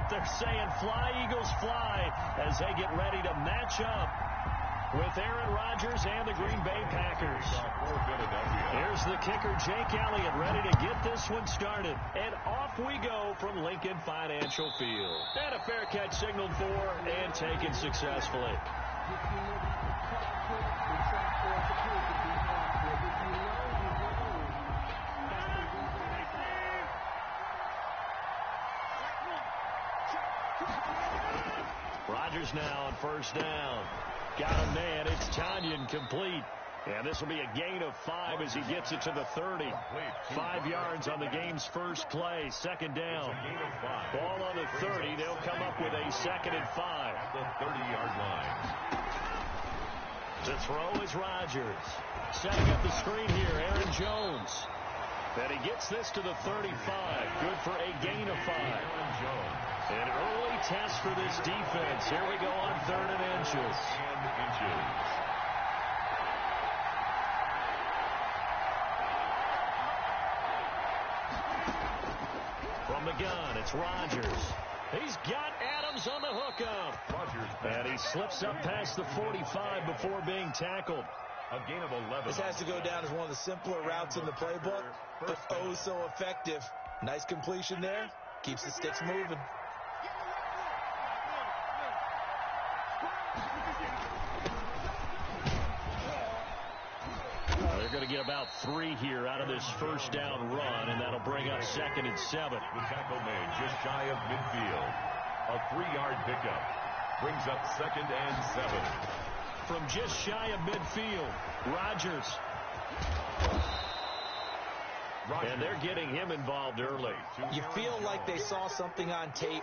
They're saying fly, Eagles, fly, as they get ready to match up with Aaron Rodgers and the Green Bay Packers. Here's the kicker, Jake Elliott, ready to get this one started. And off we go from Lincoln Financial Field. And a fair catch signaled for and taken successfully. Rodgers now on first down. Got a man. It's Tonyan complete. And this will be a gain of 5 as he gets it to the 30. 5 yards on the game's first play. Second down. Ball on the 30. They'll come up with a 2nd and 5. The 30-yard line. To throw is Rodgers. Setting up the screen here, Aaron Jones. And he gets this to the 35. Good for a gain of 5. An early test for this defense. Here we go on 3rd and inches. From the gun, it's Rodgers. He's got Adams on the hookup. And he slips up past the 45 before being tackled. A gain of 11. This has to go down as one of the simpler routes in the playbook, but oh so effective. Nice completion there. Keeps the sticks moving. They're going to get about 3 here out of this first down run, and that'll bring up 2nd and 7. The tackle made just shy of midfield. A 3-yard pickup brings up 2nd and 7. From just shy of midfield, Rodgers. And they're getting him involved early. You feel like they saw something on tape,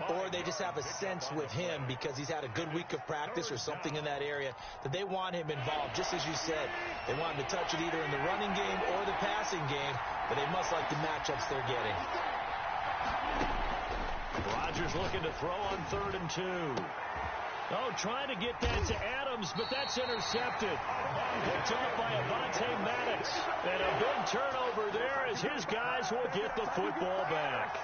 or they just have a sense with him because he's had a good week of practice or something in that area that they want him involved. Just as you said, they want him to touch it either in the running game or the passing game, but they must like the matchups they're getting. Rodgers looking to throw on 3rd and 2. Oh, trying to get that to Adams, but that's intercepted. Picked off by Avonte Maddox. And a big turnover there as his guys will get the football back.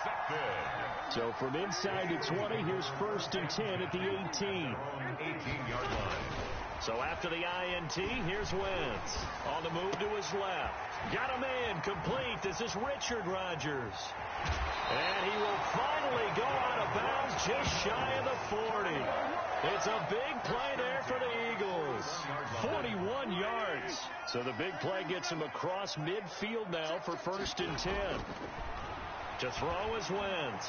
So from inside the 20, here's 1st and 10 at the 18. 18-yard line. So after the INT, here's Wentz. On the move to his left. Got a man complete. This is Richard Rodgers. And he will finally go out of bounds just shy of the 40. It's a big play there for the Eagles. 41 yards. So the big play gets him across midfield now for 1st and 10. To throw is Wentz.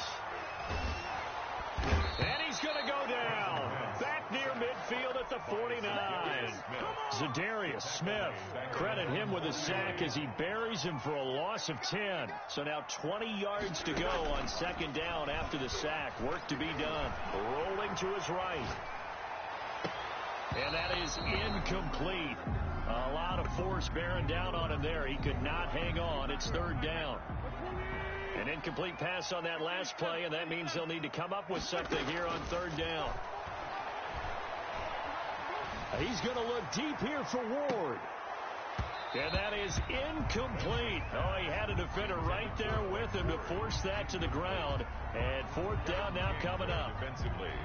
And he's going to go down. Back near midfield at the 49. Za'Darius Smith. Credit him with a sack as he buries him for a loss of 10. So now 20 yards to go on 2nd down after the sack. Work to be done. Rolling to his right. And that is incomplete. A lot of force bearing down on him there. He could not hang on. It's 3rd down. An incomplete pass on that last play, and that means they'll need to come up with something here on 3rd down. He's going to look deep here for Ward. And that is incomplete. Oh, he had a defender right there with him to force that to the ground. And 4th down now coming up.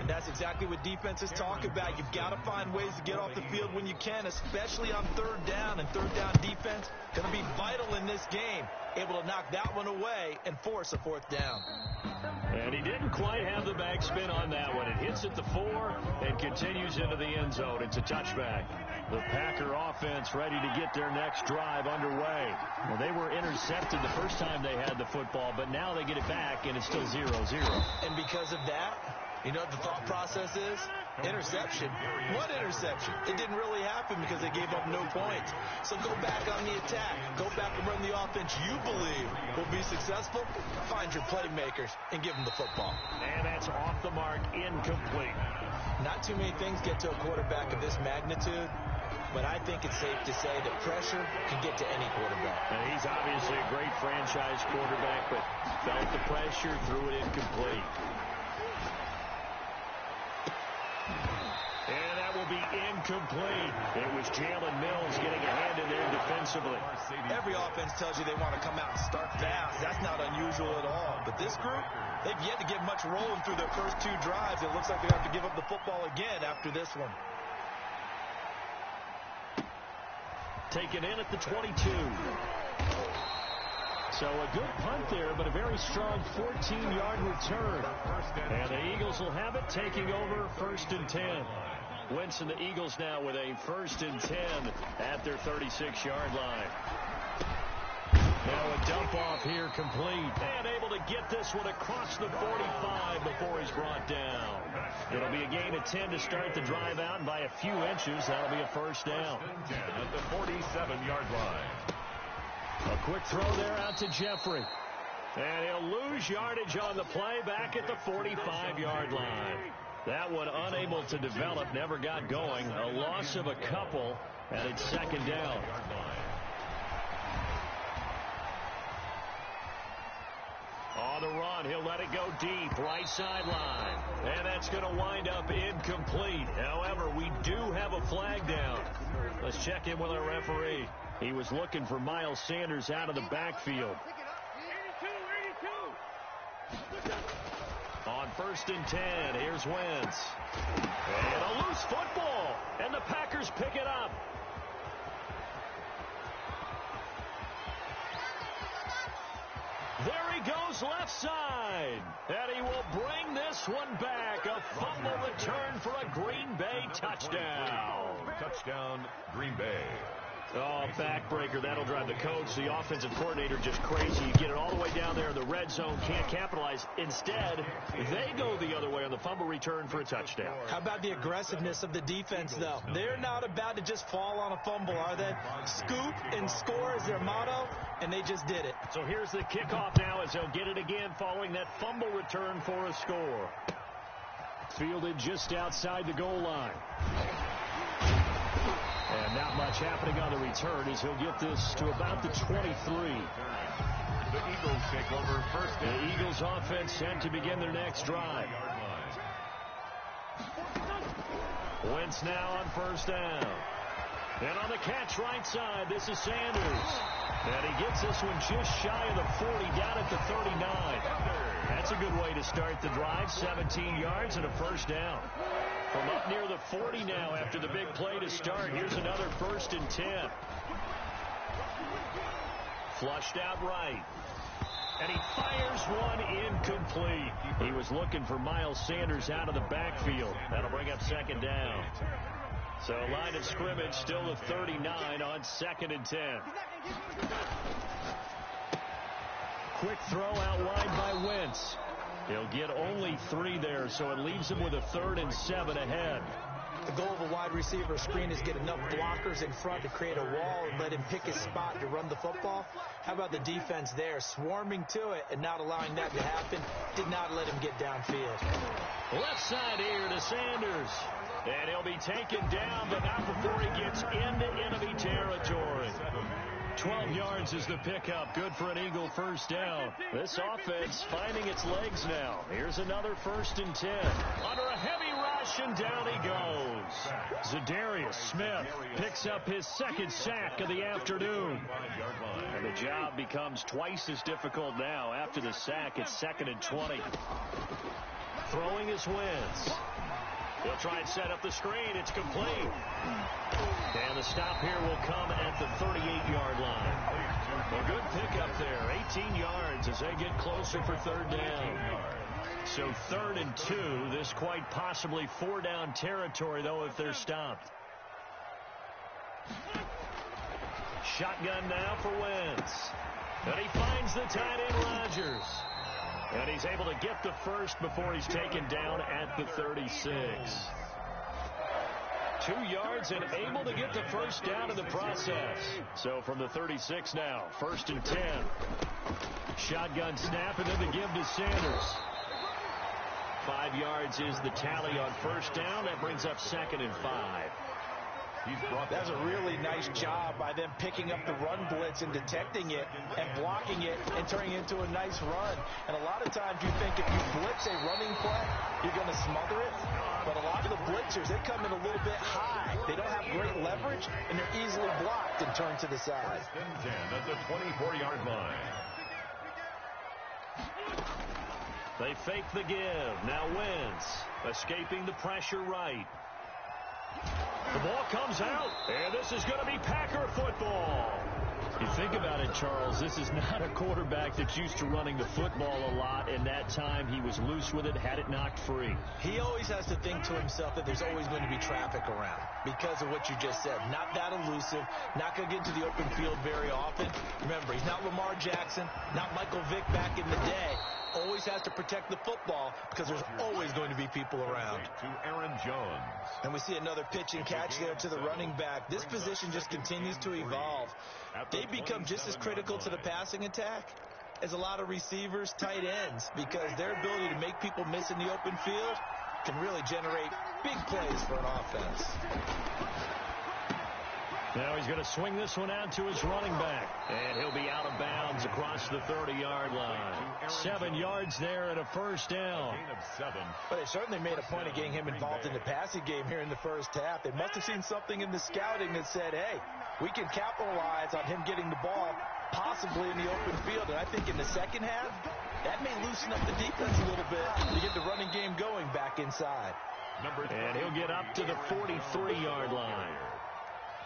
And that's exactly what defenses talk about. You've got to find ways to get off the field when you can, especially on 3rd down. And 3rd down defense going to be vital in this game. Able to knock that one away and force a 4th down. And he didn't quite have the backspin on that one. It hits at the 4 and continues into the end zone. It's a touchback. The Packer offense ready to get their next drive underway. Well, they were intercepted the first time they had the football, but now they get it back, and it's still 0-0. And because of that, you know what the thought process is? Interception. What interception? It didn't really happen because they gave up no points. So go back on the attack. Go back and run the offense you believe will be successful. Find your playmakers and give them the football. And that's off the mark, incomplete. Not too many things get to a quarterback of this magnitude, but I think it's safe to say that pressure can get to any quarterback. And he's obviously a great franchise quarterback, but felt the pressure, threw it incomplete. And that will be incomplete. It was Jalen Mills getting a hand in there offensively. Every offense tells you they want to come out and start fast. That's not unusual at all. But this group, they've yet to get much rolling through their first 2 drives. It looks like they have to give up the football again after this one. Taken in at the 22. So a good punt there, but a very strong 14-yard return. And the Eagles will have it, taking over 1st and 10. Wentz and the Eagles now with a 1st and 10 at their 36-yard line. Now a dump off here complete. And able to get this one across the 45 before he's brought down. It'll be a gain of 10 to start the drive out, and by a few inches, that'll be a 1st down. At the 47-yard line. A quick throw there out to Jeffrey. And he'll lose yardage on the play back at the 45-yard line. That one unable to develop, never got going. A loss of a couple, and it's 2nd down. On the run, he'll let it go deep, right sideline. And that's going to wind up incomplete. However, we do have a flag down. Let's check in with our referee. He was looking for Miles Sanders out of the backfield. On 1st and 10, here's Wentz. And a loose football, and the Packers pick it up. There he goes left side, and he will bring this one back. A fumble return for a Green Bay touchdown. Touchdown, Green Bay. Oh, backbreaker. That'll drive the coach, the offensive coordinator, just crazy. You get it all the way down there in the red zone, can't capitalize. Instead, they go the other way on the fumble return for a touchdown. How about the aggressiveness of the defense, though? They're not about to just fall on a fumble, are they? Scoop and score is their motto, and they just did it. So here's the kickoff now as they'll get it again following that fumble return for a score. Fielded just outside the goal line. And not much happening on the return as he'll get this to about the 23. The Eagles take over 1st. The Eagles offense set to begin their next drive. Wentz now on 1st down. And on the catch right side, this is Sanders. And he gets this one just shy of the 40, down at the 39. That's a good way to start the drive. 17 yards and a 1st down. From up near the 40 now after the big play to start. Here's another 1st and 10. Flushed out right. And he fires one incomplete. He was looking for Miles Sanders out of the backfield. That'll bring up 2nd down. So line of scrimmage still the 39 on 2nd and 10. Quick throw out wide by Wentz. He'll get only 3 there, so it leaves him with a 3rd and 7 ahead. The goal of a wide receiver screen is get enough blockers in front to create a wall and let him pick his spot to run the football. How about the defense there, swarming to it and not allowing that to happen? Did not let him get downfield. Left side here to Sanders. And he'll be taken down, but not before he gets into enemy territory. 12 yards is the pickup. Good for an Eagle 1st down. This offense finding its legs now. Here's another 1st and 10. Under a heavy rush, and down he goes. Zadarius Smith picks up his 2nd sack of the afternoon. And the job becomes twice as difficult now. After the sack, it's 2nd and 20. Throwing is Wentz. He'll try and set up the screen. It's complete. And the stop here will come at the 38-yard line. A good pickup there. 18 yards as they get closer for 3rd down. So 3rd and 2. This quite possibly 4-down territory, though, if they're stopped. Shotgun now for Wentz. And he finds the tight end Rodgers. And he's able to get the 1st before he's taken down at the 36. 2 yards and able to get the 1st down in the process. So from the 36 now, 1st and 10. Shotgun snap and then the give to Sanders. 5 yards is the tally on 1st down. That brings up 2nd and 5. That's a really nice job by them picking up the run blitz and detecting it and blocking it and turning it into a nice run. And a lot of times you think if you blitz a running play, you're going to smother it. But a lot of the blitzers, they come in a little bit high. They don't have great leverage, and they're easily blocked and turned to the side. 10 at the 24-yard line. They fake the give. Now Wentz escaping the pressure right. The ball comes out, and this is going to be Packer football. You think about it, Charles, this is not a quarterback that's used to running the football a lot, and that time he was loose with it, had it knocked free. He always has to think to himself that there's always going to be traffic around because of what you just said. Not that elusive, not going to get into the open field very often. Remember, he's not Lamar Jackson, not Michael Vick back in the day. Always has to protect the football because there's always going to be people around. To Aaron Jones. And we see another pitch and catch there to the running back. This position just continues to evolve. They become just as critical to the passing attack as a lot of receivers, tight ends, because their ability to make people miss in the open field can really generate big plays for an offense. Now he's going to swing this one out to his running back. And he'll be out of bounds across the 30-yard line. 7 yards there and a first down. Gain of 7. But they certainly made a point of getting him involved in the passing game here in the first half. They must have seen something in the scouting that said, hey, we can capitalize on him getting the ball possibly in the open field. And I think in the second half, that may loosen up the defense a little bit to get the running game going back inside. And he'll get up to the 43-yard line.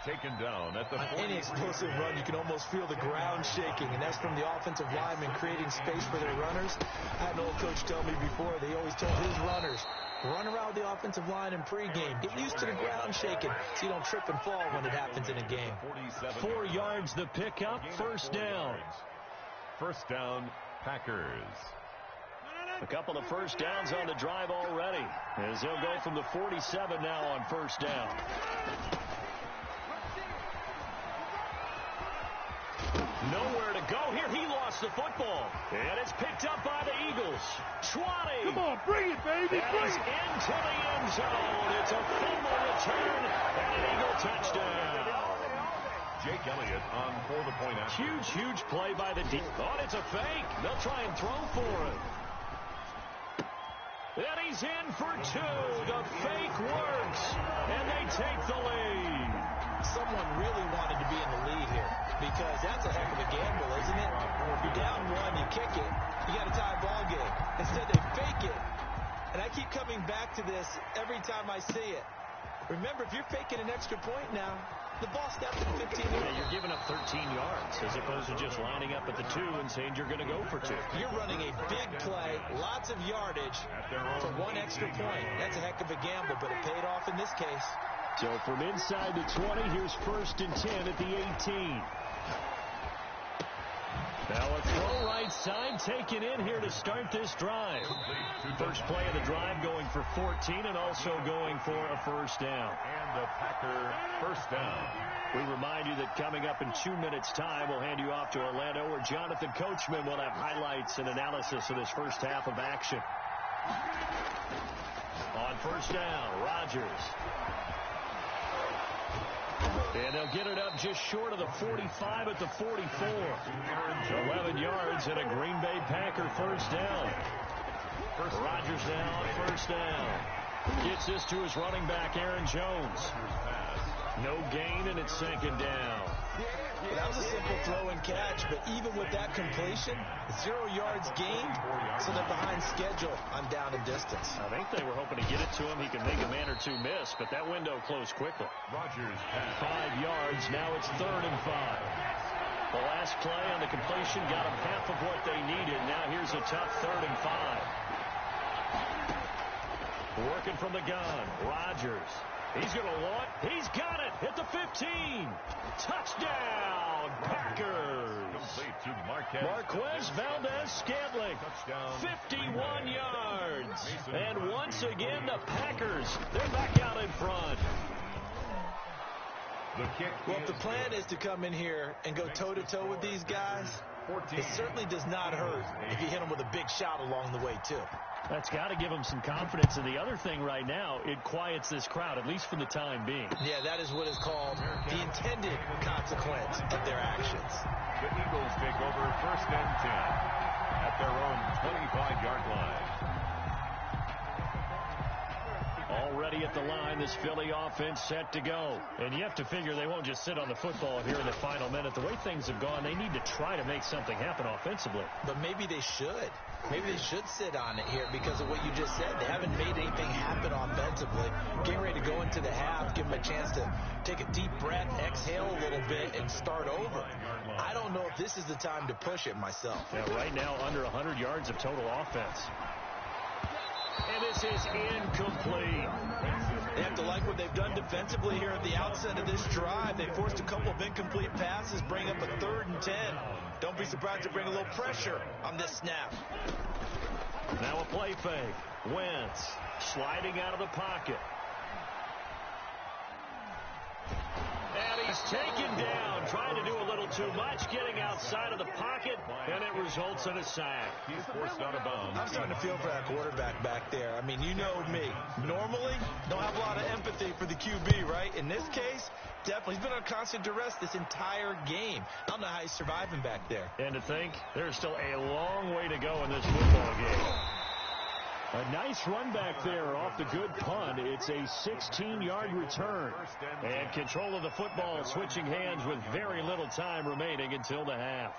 Taken down at the on any explosive run, you can almost feel the ground shaking, and that's from the offensive linemen creating space for their runners. I had an old coach tell me before, they always told his runners, run around the offensive line in pregame. Get used to the ground shaking so you don't trip and fall when it happens in a game. 4 yards the pickup, first down. First down, Packers. A couple of first downs on the drive already, as they'll go from the 47 now on first down. Nowhere to go here. He lost the football. And it's picked up by the Eagles. 20. Come on, bring it, baby. And he's into the end zone. It's a fumble return and an Eagle touchdown. Jake Elliott on for the point after. Huge play by the deep. Oh, it's a fake. They'll try and throw for it. And he's in for 2. The fake works. And they take the lead. Someone really wanted to be in the lead here because that's a heck of a gamble, isn't it? If you're down 1, you kick it, you got a tie ball game. Instead, they fake it. And I keep coming back to this every time I see it. Remember, if you're faking an extra point now, the ball snapped at the 15. Yeah, you're giving up 13 yards as opposed to just lining up at the 2 and saying you're going to go for 2. You're running a big play, lots of yardage for 1 extra point. That's a heck of a gamble, but it paid off in this case. So from inside the 20, here's 1st and 10 at the 18. Now a throw right side taken in here to start this drive. First play of the drive going for 14 and also going for a first down. And a Packer first down. We remind you that coming up in 2 minutes' time, we'll hand you off to Orlando, where Jonathan Coachman will have highlights and analysis of this first half of action. On first down, Rodgers. And they'll get it up just short of the 45 at the 44. 11 yards and a Green Bay Packer first down. Rodgers now on first down. Gets this to his running back, Aaron Jones. No gain, and it's 2nd down. Well, that was a simple throw and catch, but even with that completion, 0 yards gained, so they're behind schedule on down and distance. I think they were hoping to get it to him. He could make a man or 2 miss, but that window closed quickly. Rodgers 5 yards. Now it's 3rd and 5. The last play on the completion got them half of what they needed. Now here's a tough 3rd and 5. Working from the gun, Rodgers. He's going to want. He's got it at the 15. Touchdown, Packers. complete to Marquez Valdez-Scantling. 51 yards. And once again, the Packers, they're back out in front. The kick. Well, if the plan is to come in here and go toe-to-toe with these guys, it certainly does not hurt if you hit them with a big shot along the way, too. That's got to give them some confidence. And the other thing right now, it quiets this crowd, at least for the time being. Yeah, that is what is called the intended consequence of their actions. The Eagles take over 1st and 10 at their own 25-yard line. ready at the line. This Philly offense set to go. And you have to figure they won't just sit on the football here in the final minute. The way things have gone, they need to try to make something happen offensively. But maybe they should. Maybe they should sit on it here because of what you just said. They haven't made anything happen offensively. Getting ready to go into the half, give them a chance to take a deep breath, exhale a little bit, and start over. I don't know if this is the time to push it myself. Yeah, right now, under 100 yards of total offense. And this is incomplete. They have to like what they've done defensively here at the outset of this drive. They forced a couple of incomplete passes, bring up a 3rd and 10. Don't be surprised to bring a little pressure on this snap. Now a play fake. Wentz sliding out of the pocket. And he's taken down, trying to do a little too much, getting outside of the pocket, and it results in a sack. He's forced out of bounds. I'm starting to feel for that quarterback back there. I mean, you know me. Normally, don't have a lot of empathy for the QB, right? In this case, definitely. He's been on constant duress this entire game. I don't know how he's surviving back there. And to think, there's still a long way to go in this football game. A nice run back there off the good punt. It's a 16-yard return. And control of the football switching hands with very little time remaining until the half.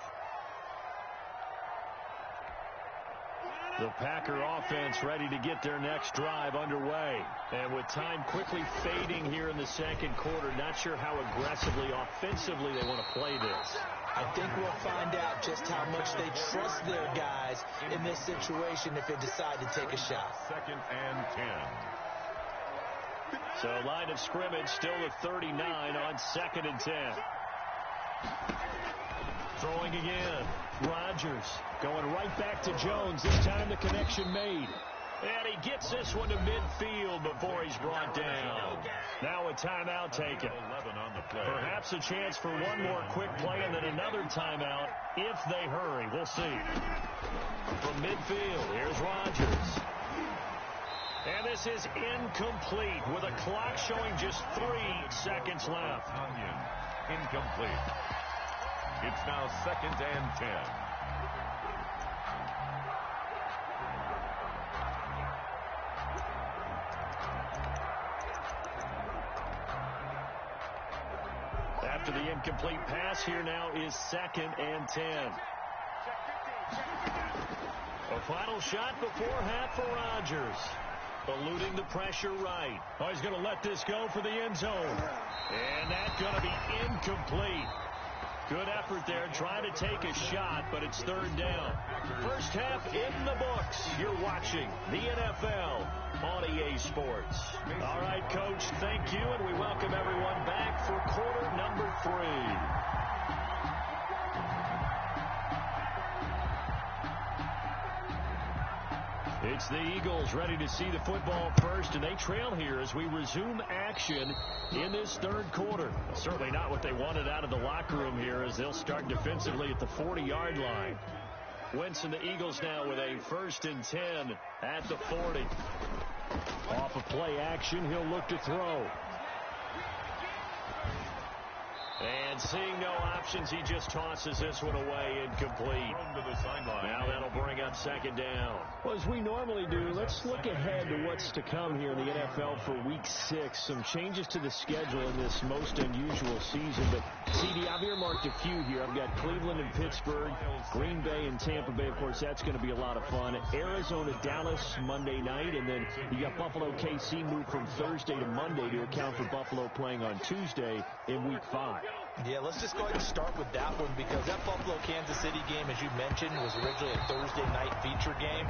The Packer offense ready to get their next drive underway. And with time quickly fading here in the second quarter, not sure how aggressively, offensively they want to play this. I think we'll find out just how much they trust their guys in this situation if they decide to take a shot. 2nd and 10. So line of scrimmage still at 39 on 2nd and 10. Throwing again. Rodgers going right back to Jones. This time the connection made. And he gets this one to midfield before he's brought down. Now a timeout taken. 11 on the play. Perhaps a chance for one more quick play and then another timeout if they hurry. We'll see. From midfield, here's Rodgers. And this is incomplete with a clock showing just 3 seconds left. Onion, incomplete. It's now 2nd and 10. After the incomplete pass, here now is 2nd and 10. A final shot before half for Rodgers. Eluding the pressure right. Oh, he's going to let this go for the end zone. And that's going to be incomplete. Good effort there, trying to take a shot, but it's 3rd down. First half in the books. You're watching the NFL on EA Sports. All right, Coach, thank you, and we welcome everyone back for quarter number 3. It's the Eagles ready to see the football first, and they trail here as we resume action in this 3rd quarter. Certainly not what they wanted out of the locker room here as they'll start defensively at the 40-yard line. Wentz and the Eagles now with a 1st and 10 at the 40. Off of play action, he'll look to throw. And seeing no options, he just tosses this one away, incomplete. Now that'll bring up 2nd down. Well, as we normally do, let's look ahead to what's to come here in the NFL for Week 6. Some changes to the schedule in this most unusual season. But, CD, I've earmarked a few here. I've got Cleveland and Pittsburgh, Green Bay and Tampa Bay. Of course, that's going to be a lot of fun. Arizona, Dallas, Monday night. And then you got Buffalo, KC moved from Thursday to Monday to account for Buffalo playing on Tuesday in Week 5. Yeah, let's just go ahead and start with that one because that Buffalo-Kansas City game, as you mentioned, was originally a Thursday night feature game.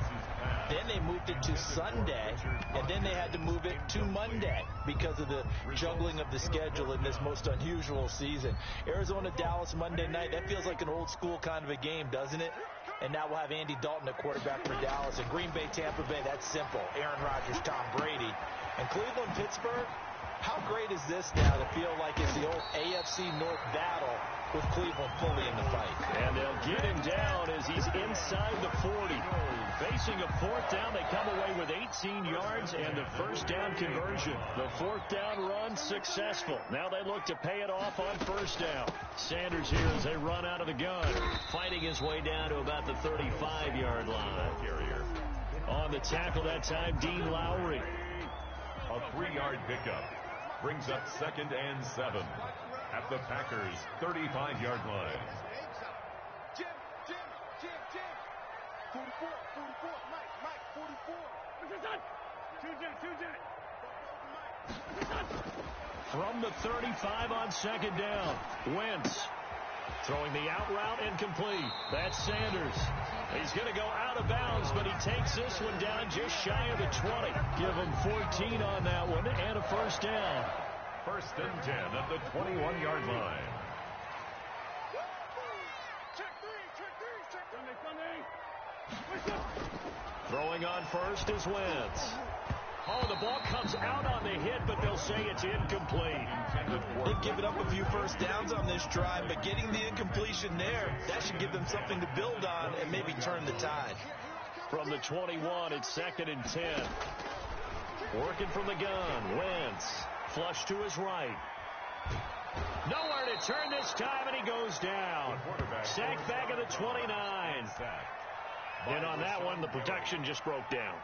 Then they moved it to Sunday, and then they had to move it to Monday because of the juggling of the schedule in this most unusual season. Arizona-Dallas Monday night, that feels like an old-school kind of a game, doesn't it? And now we'll have Andy Dalton at quarterback for Dallas. And Green Bay, Tampa Bay, that's simple. Aaron Rodgers, Tom Brady. And Cleveland, Pittsburgh, how great is this now to feel like it's the old AFC North battle with Cleveland fully in the fight? And they'll get him down as he's inside the 40. Facing a 4th down, they come away with 18 yards and the 1st down conversion. The 4th down run successful. Now they look to pay it off on 1st down. Sanders here as they run out of the gun. Fighting his way down to about the 35-yard line. On the tackle that time, Dean Lowry. A 3-yard pickup brings up 2nd and 7 at the Packers' 35-yard line. Jim. 44, Mike, 44. From the 35 on 2nd down, Wentz throwing the out route incomplete. That's Sanders. He's going to go out of bounds, but he takes this one down just shy of the 20. Give him 14 on that one and a first down. 1st and 10 at the 21-yard line. Throwing on first is Wentz. Oh, the ball comes out on the hit, but they'll say it's incomplete. They've given up a few first downs on this drive, but getting the incompletion there, that should give them something to build on and maybe turn the tide. From the 21, it's 2nd and 10. Working from the gun, Wentz. Flush to his right. Nowhere to turn this time, and he goes down. Sacked back at the 29. And on that one, the protection just broke down.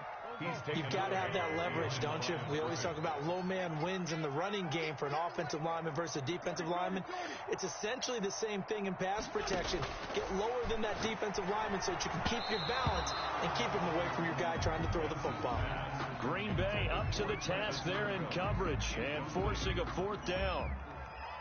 You've got to have that leverage, don't you? We always talk about low man wins in the running game for an offensive lineman versus a defensive lineman. It's essentially the same thing in pass protection. Get lower than that defensive lineman so that you can keep your balance and keep him away from your guy trying to throw the football. Green Bay up to the task there in coverage and forcing a 4th down.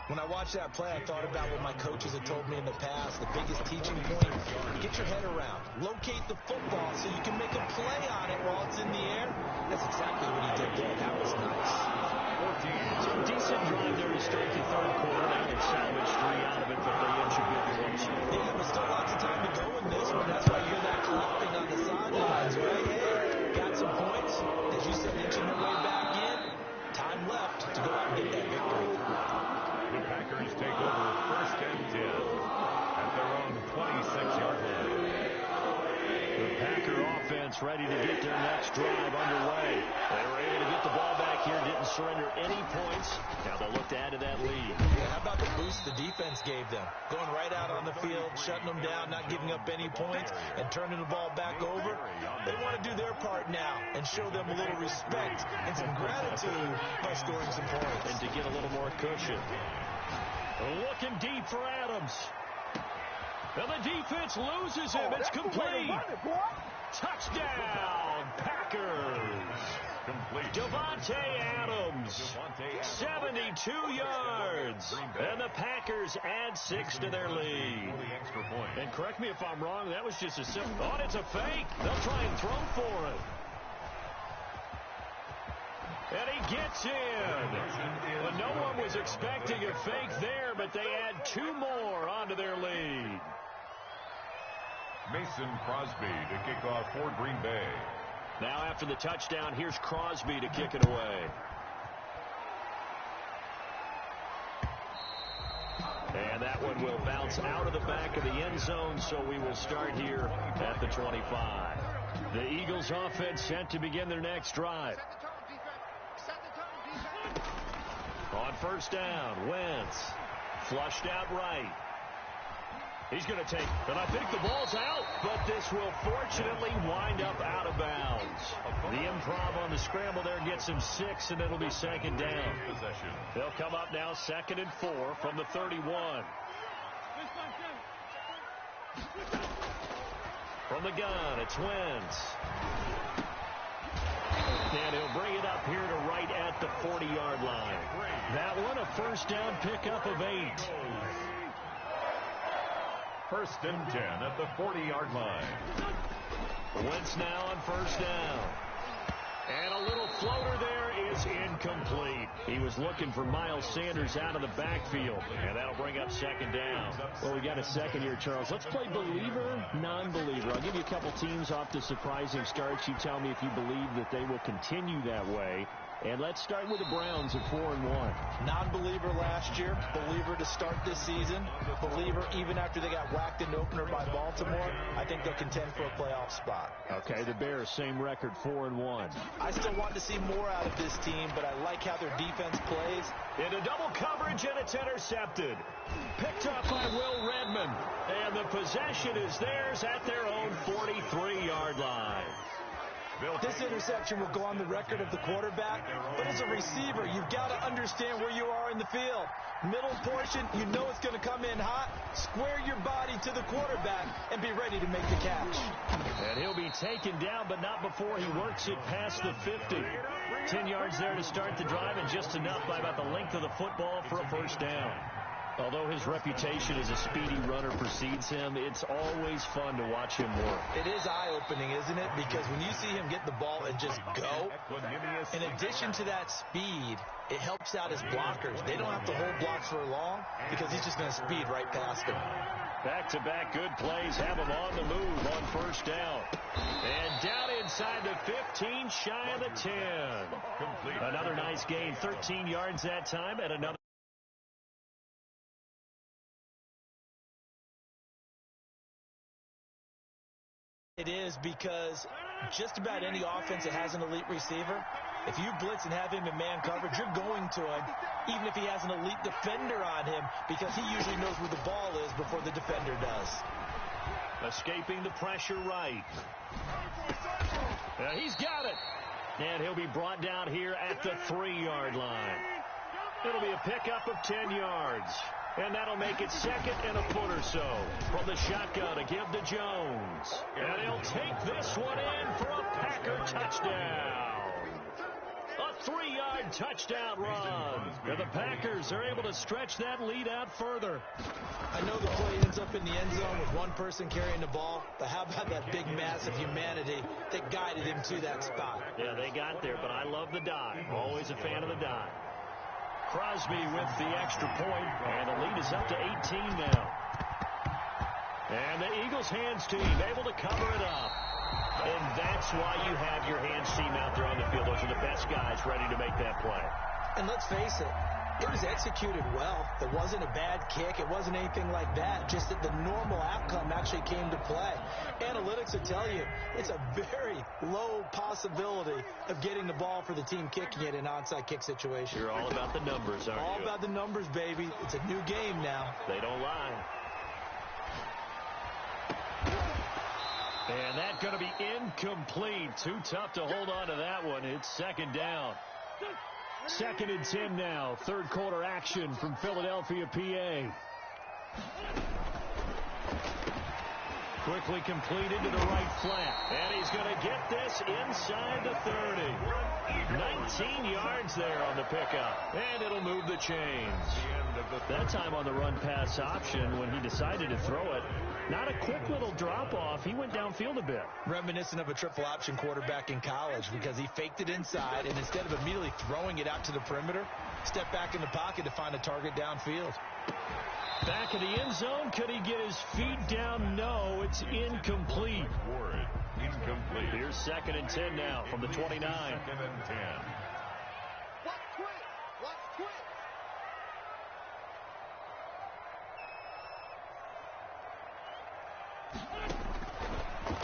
When I watched that play, I thought about what my coaches had told me in the past. The biggest teaching point, get your head around. Locate the football so you can make a play on it while it's in the air. That's exactly what he did there. That was nice. So a decent drive there to start the 3rd quarter. They had salvaged 3 out of it, but they inch a good close. Yeah, there's still lots of time to go in this one. That's why you hear that clapping on the sidelines, right? Hey, got some points. As you said, inching their way back in. Time left to go out and get that victory. The Packers take over 1st and 10 at their own 26-yard line. The Packer offense ready to get their next drive underway. They were able to get the ball back here, didn't surrender any points. Now they'll look to add to that lead. Yeah, how about the boost the defense gave them? Going right out on the field, shutting them down, not giving up any points, and turning the ball back over. They want to do their part now and show them a little respect and some gratitude by scoring some points. And to get a little more cushion. Looking deep for Adams. And the defense loses him. It's complete. Touchdown, Packers. Complete. Davante Adams, 72 yards. And the Packers add 6 to their lead. And correct me if I'm wrong, that was just a simple. Oh, it's a fake. They'll try and throw for it. And he gets in. Well, no one was expecting a fake there, but they add 2 more onto their lead. Mason Crosby to kick off for Green Bay. Now after the touchdown, here's Crosby to kick it away. And that one will bounce out of the back of the end zone, so we will start here at the 25. The Eagles offense set to begin their next drive. On 1st down, Wentz flushed out right. He's going to take, and I think the ball's out, but this will fortunately wind up out of bounds. The improv on the scramble there gets him 6, and it'll be 2nd down. They'll come up now 2nd and 4 from the 31. From the gun, it's Wentz. And he'll bring it up here to right at the 40-yard line. That one, a 1st down pickup of 8. 1st and 10 at the 40-yard line. Wentz now on 1st down. And a little floater there is incomplete. He was looking for Miles Sanders out of the backfield. And that'll bring up 2nd down. Well, we got a second here, Charles. Let's play believer, non-believer. I'll give you a couple teams off to surprising starts. You tell me if you believe that they will continue that way. And let's start with the Browns at 4-1. Non-believer last year, believer to start this season, believer even after they got whacked in the opener by Baltimore. I think they'll contend for a playoff spot. Okay, the Bears, same record, 4-1. I still want to see more out of this team, but I like how their defense plays. Into double coverage, and it's intercepted. Picked up by Will Redmond. And the possession is theirs at their own 43-yard line. This interception will go on the record of the quarterback, but as a receiver, you've got to understand where you are in the field. Middle portion, you know it's going to come in hot. Square your body to the quarterback and be ready to make the catch. And he'll be taken down, but not before he works it past the 50. 10 yards there to start the drive, and just enough by about the length of the football for a first down. Although his reputation as a speedy runner precedes him, it's always fun to watch him work. It is eye-opening, isn't it? Because when you see him get the ball and just go, in addition to that speed, it helps out his blockers. They don't have to hold blocks for long because he's just going to speed right past them. Back-to-back good plays have him on the move on first down. And down inside the 15, shy of the 10. Another nice gain, 13 yards that time, and another. It is because just about any offense that has an elite receiver, if you blitz and have him in man coverage, you're going to him, even if he has an elite defender on him, because he usually knows where the ball is before the defender does. Escaping the pressure right. He's got it. And he'll be brought down here at the 3-yard line. It'll be a pickup of 10 yards. And that'll make it second and a foot or so. From the shotgun to give to Jones. And he'll take this one in for a Packer touchdown. A 3-yard touchdown run. And the Packers are able to stretch that lead out further. I know the play ends up in the end zone with one person carrying the ball, but how about that big mass of humanity that guided him to that spot? Yeah, they got there, but I love the dive. Always a fan of the dive. Crosby with the extra point, and the lead is up to 18 now. And the Eagles hands team able to cover it up. And that's why you have your hands team out there on the field. Those are the best guys ready to make that play. And let's face it, it was executed well. It wasn't a bad kick. It wasn't anything like that. Just that the normal outcome actually came to play. Analytics will tell you it's a very low possibility of getting the ball for the team kicking it in an onside kick situation. You're all about the numbers, aren't you? All about the numbers, baby. It's a new game now. They don't lie. And that's going to be incomplete. Too tough to hold on to that one. It's second down. Second and 10 now. Third quarter action from Philadelphia, PA. Quickly completed to the right flat. And he's going to get this inside the 30. 19 yards there on the pickup. And it'll move the chains. That time on the run-pass option when he decided to throw it. Not a quick little drop-off. He went downfield a bit. Reminiscent of a triple option quarterback in college because he faked it inside, and instead of immediately throwing it out to the perimeter, stepped back in the pocket to find a target downfield. Back in the end zone. Could he get his feet down? No, it's incomplete. Incomplete. Here's second and 10 now from the 29. Second and 10. Watch quick. Watch quick.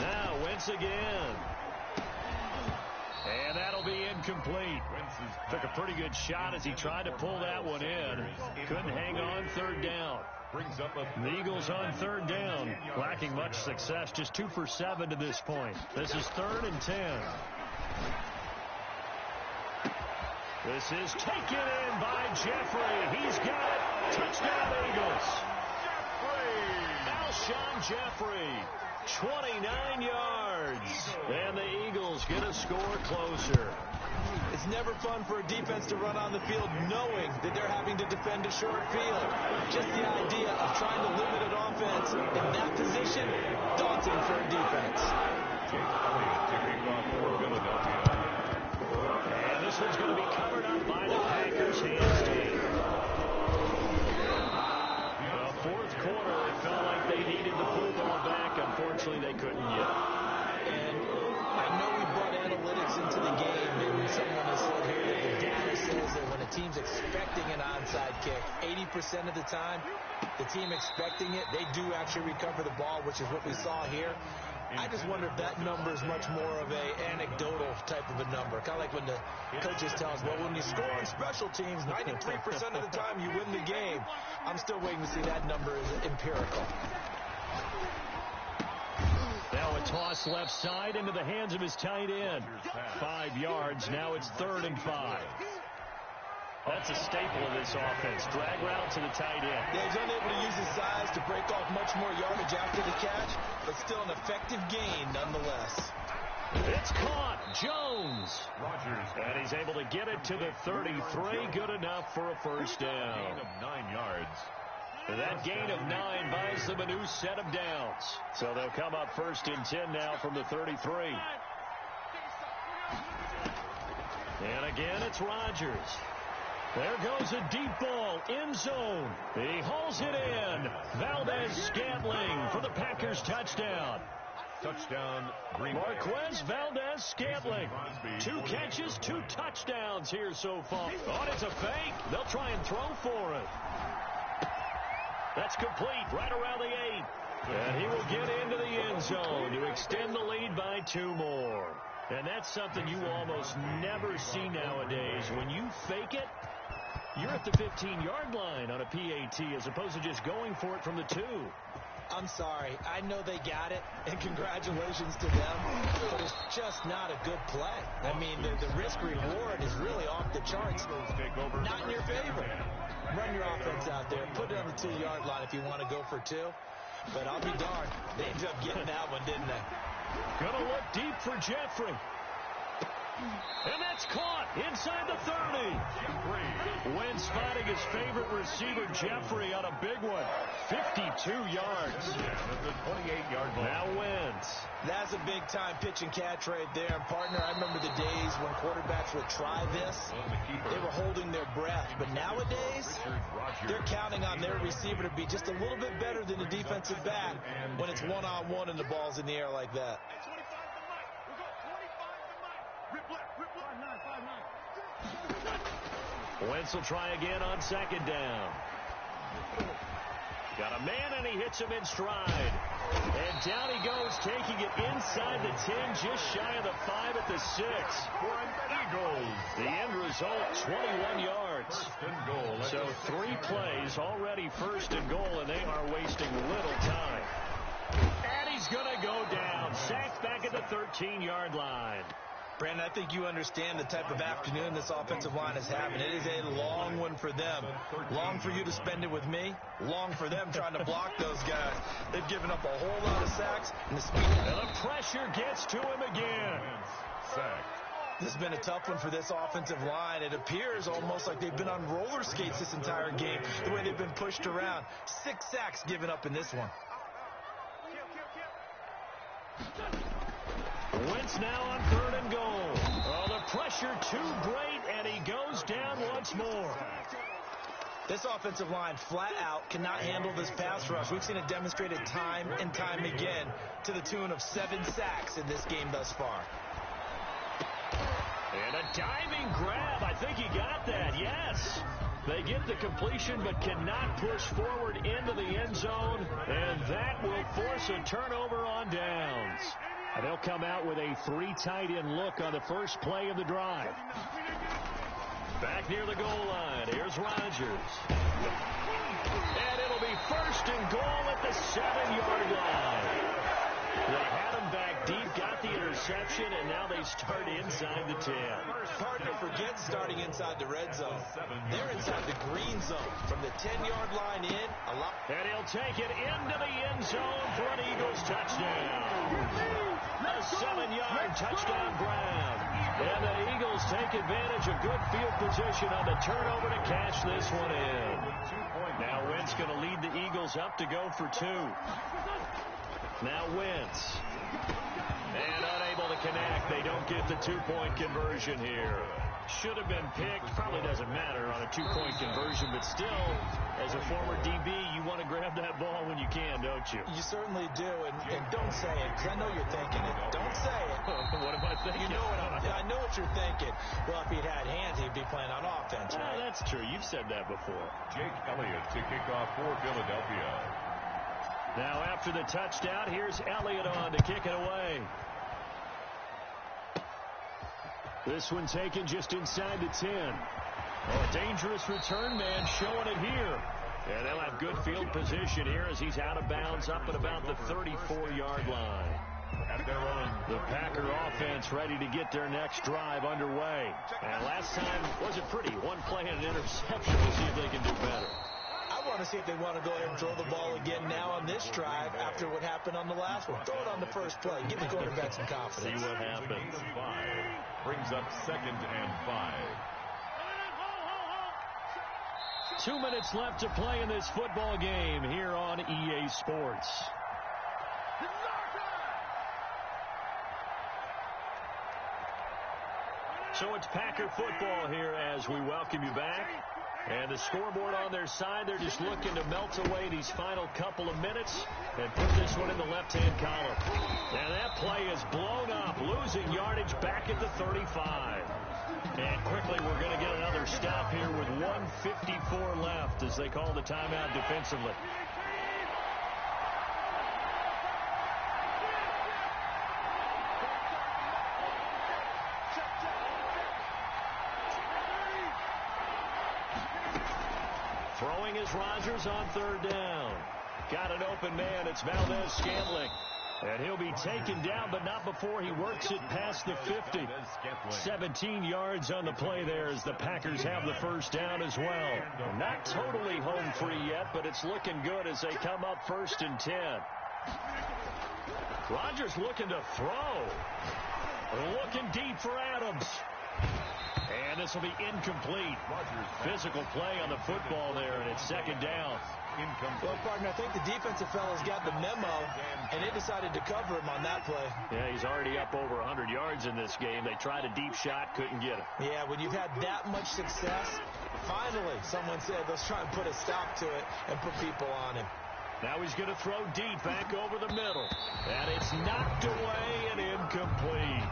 Now Wentz again. And that'll be incomplete. Took a pretty good shot as he tried to pull that one in. Couldn't hang on third down. Brings up a The Eagles on third down. Lacking much success. Just 2 for 7 to this point. This is third and 10. This is taken in by Jeffrey. He's got it. Touchdown Eagles. Alshon Jeffrey. 29 yards. And the Eagles get a score closer. It's never fun for a defense to run on the field knowing that they're having to defend a short field. Just the idea of trying to limit an offense in that position, daunting for a defense. kicking off for Philadelphia. And this one's going to be covered up by the Packers hands team. The fourth quarter, it felt like they needed the football back. Unfortunately, they couldn't yet. And I know we brought analytics into the game, and someone has said here that the data says that when a team's expecting an onside kick, 80% of the time, the team expecting it, they do actually recover the ball, which is what we saw here. I just wonder if that number is much more of a anecdotal type of a number. Kind of like when the coaches tell us, well, when you score on special teams, 93% of the time you win the game. I'm still waiting to see that number is empirical. Now a Toss left side into the hands of his tight end. 5 yards. Now it's 3rd and 5. That's a staple of this offense. Drag route to the tight end. Yeah, he's unable to use his size to break off much more yardage after the catch, but still an effective gain nonetheless. It's caught. Jones. And he's able to get it to the 33. Good enough for a first down. Gain of 9 yards. That gain of 9 buys them a new set of downs. So they'll come up 1st and 10 now from the 33. And again, it's Rodgers. There goes a deep ball, end zone. He hauls it in. Valdez-Scantling for the Packers touchdown. Touchdown, Green Bay. Marquez Valdez-Scantling. 2 catches, 2 touchdowns here so far. Oh, it's a fake. They'll try and throw for it. That's complete right around the 8. And he will get into the end zone to extend the lead by 2 more. And that's something you almost never see nowadays. When you fake it, you're at the 15-yard line on a PAT as opposed to just going for it from the 2. I'm sorry. I know they got it, and congratulations to them, but it's just not a good play. I mean, the risk-reward is really off the charts. Not in your favor. Run your offense out there. Put it on the 2-yard line if you want to go for 2. But I'll be darned. They ended up getting that one, didn't they? Gonna look deep for Jeffrey. And that's caught inside the 30. Wentz finding his favorite receiver, Jeffrey, on a big one. 52 yards. That's a 28-yard ball. Now Wentz. That's a big-time pitch and catch right there. And, partner, I remember the days when quarterbacks would try this. They were holding their breath. But nowadays, they're counting on their receiver to be just a little bit better than the defensive back when it's one-on-one and the ball's in the air like that. Wentz will try again on 2nd down. Got a man, and he hits him in stride. And down he goes, taking it inside the 10, just shy of the 5 at the 6. Eagles. The end result, 21 yards. First and goal. So 3 plays, already 1st and goal, and they are wasting little time. And he's going to go down. Sacked back at the 13-yard line. Brandon, I think you understand the type of afternoon this offensive line is having. It is a long one for them. Long for you to spend it with me. Long for them trying to block those guys. They've given up a whole lot of sacks. And the speed. And the pressure gets to him again. Sacked. This has been a tough one for this offensive line. It appears almost like they've been on roller skates this entire game, the way they've been pushed around. 6 sacks given up in this one. Wentz now on 3rd and goal. Oh, the pressure too great, and he goes down once more. This offensive line flat out cannot handle this pass rush. We've seen it demonstrated time and time again to the tune of 7 sacks in this game thus far. And a diving grab. I think he got that. Yes. They get the completion but cannot push forward into the end zone, and that will force a turnover on downs. And they'll come out with a 3 tight end look on the first play of the drive. Back near the goal line. Here's Rodgers. And it'll be 1st and goal at the 7-yard line. They had him back deep, got the interception, and now they start inside the 10. Partner, forget starting inside the red zone. They're inside the green zone. From the 10-yard line in, and he'll take it into the end zone for an Eagles touchdown. A 7-yard touchdown grab. And the Eagles take advantage of good field position on the turnover to cash this one in. Now Wentz going to lead the Eagles up to go for 2. Now Wentz. And unable to connect. They don't get the 2-point conversion here. Should have been picked. Probably doesn't matter on a 2-point conversion, but still, as a former DB, you want to grab that ball when you can, don't you? You certainly do, and don't say it, because I know you're thinking it. Don't say it. What am I thinking? You know I know what you're thinking. Well, if he'd had hands, he'd be playing on offense, right? That's true. You've said that before. Jake Elliott to kick off for Philadelphia. Now, after the touchdown, here's Elliott on to kick it away. This one taken just inside the 10. Oh, a dangerous return man showing it here. And they'll have good field position here as he's out of bounds up at about the 34-yard line. at their own. The Packer offense ready to get their next drive underway. And last time wasn't pretty. One play and an interception. We'll see if they can do better. I want to see if they want to go ahead and throw the ball again now on this drive after what happened on the last one. Throw it on the first play. Give the quarterback some confidence. See what happens. Brings up 2nd and 5. 2 minutes left to play in this football game here on EA Sports. So it's Packer football here as we welcome you back. And the scoreboard on their side, they're just looking to melt away these final couple of minutes and put this one in the left-hand column. And that play is blown up, losing yardage back at the 35. And quickly we're going to get another stop here with 1:54 left as they call the timeout defensively. Throwing is Rodgers on 3rd down. Got an open man. It's Valdez-Scantling. And he'll be taken down, but not before he works it past the 50. 17 yards on the play there as the Packers have the first down as well. Not totally home free yet, but it's looking good as they come up 1st and 10. Rodgers looking to throw. Looking deep for Adams. And this will be incomplete. Physical play on the football there, and it's 2nd down. Well, partner, I think the defensive fellas got the memo, and they decided to cover him on that play. Yeah, he's already up over 100 yards in this game. They tried a deep shot, couldn't get it. Yeah, when you've had that much success, finally, someone said, let's try and put a stop to it and put people on him. Now he's going to throw deep back over the middle. And it's knocked away and incomplete.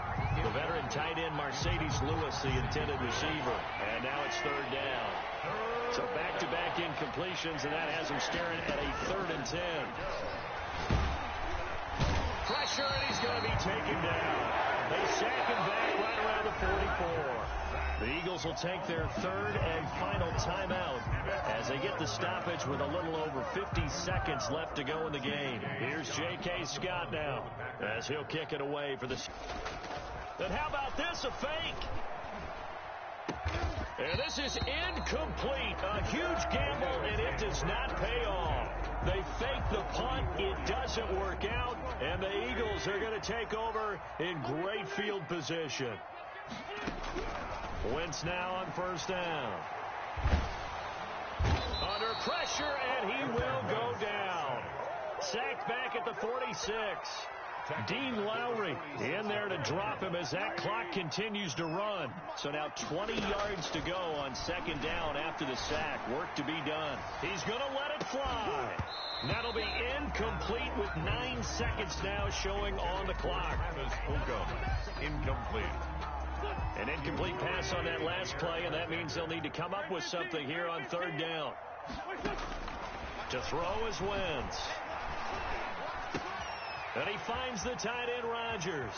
The veteran tight end Mercedes Lewis, the intended receiver. And now it's 3rd down. So back-to-back incompletions, and that has him staring at a 3rd and 10. Pressure, and he's going to be taken down. They sack him back right around the 44. The Eagles will take their 3rd and final timeout as they get the stoppage with a little over 50 seconds left to go in the game. Here's J.K. Scott now as he'll kick it away for the... And how about this, a fake? And this is incomplete. A huge gamble, and it does not pay off. They fake the punt. It doesn't work out, and the Eagles are going to take over in great field position. Wentz now on 1st down. Under pressure, and he will go down. Sacked back at the 46. Dean Lowry in there to drop him as that clock continues to run. So now 20 yards to go on 2nd down after the sack. Work to be done. He's going to let it fly. That'll be incomplete with 9 seconds now showing on the clock. Incomplete. An incomplete pass on that last play, and that means they'll need to come up with something here on 3rd down. To throw is Wentz. And he finds the tight end, Rodgers.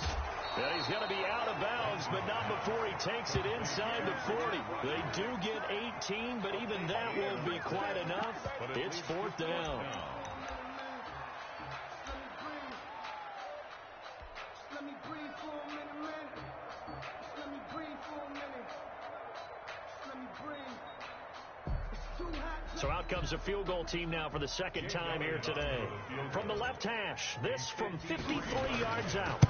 And he's going to be out of bounds, but not before he takes it inside the 40. They do get 18, but even that won't be quite enough. It's 4th down. Let me breathe for a minute, man. Let me breathe for a minute. Let me breathe. It's too hot. So out comes the field goal team now for the 2nd time here today. From the left hash, this from 53 yards out.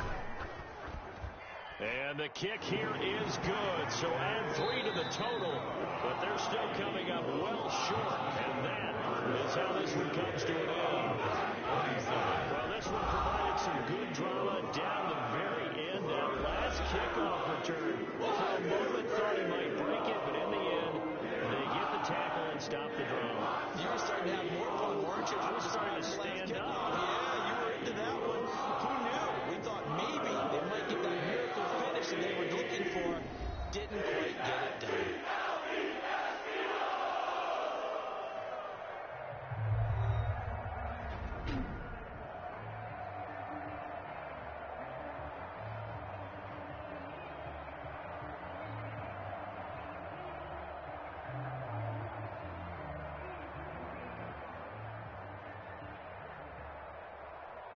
And the kick here is good, so add 3 to the total. But they're still coming up well short, and that is how this one comes to an end. Well, this one provided some good drama down the very end. That last kickoff return, for a moment thought he might break it, but in the end, they get the tackle and stop the drama. You were starting to have more fun, weren't you? I was starting to stand up. Yeah, you were into that one. Who knew? We thought maybe they might get that miracle finish that they were looking for. Didn't quite get it done.